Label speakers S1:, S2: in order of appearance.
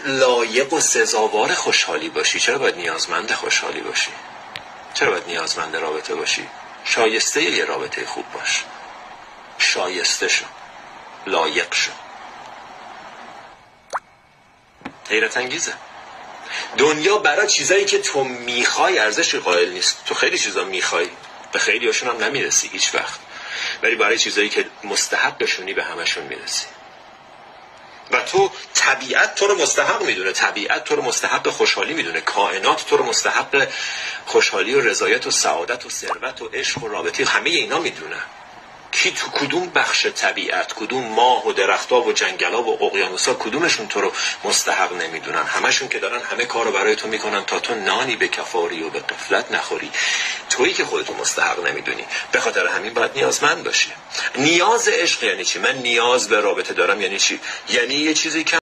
S1: لایق و سزاوار خوشحالی باشی، چرا باید نیازمند خوشحالی باشی؟ چرا باید نیازمند رابطه باشی؟ شایسته یه رابطه خوب باش، شایسته شو، لایق شو. حیرت انگیزه دنیا برای چیزایی که تو میخوای ارزش قائل نیست. تو خیلی چیزا میخوای، به خیلی هاشون هم نمیرسی هیچ وقت، ولی برای چیزایی که مستحقشونی به همشون میرسی. و تو طبیعت تو رو مستحق میدونه، طبیعت تو رو مستحق خوشحالی میدونه، کائنات تو رو مستحق خوشحالی و رضایت و سعادت و ثروت و عشق و رابطه، همه اینا میدونه. کی تو کدوم بخش طبیعت، کدوم ماه و درخت‌ها و جنگل‌ها و اقیانوس‌ها کدومشون تو رو مستحق نمیدونن؟ همشون که دارن همه کارو برای تو میکنن تا تو نانی به کفاری و به غفلت نخوری. تویی که خودتو مستحق نمیدونی، به خاطر همین باید نیازمند باشی. نیاز عشق یعنی چی؟ من نیاز به رابطه دارم یعنی چی؟ یعنی یه چیزی که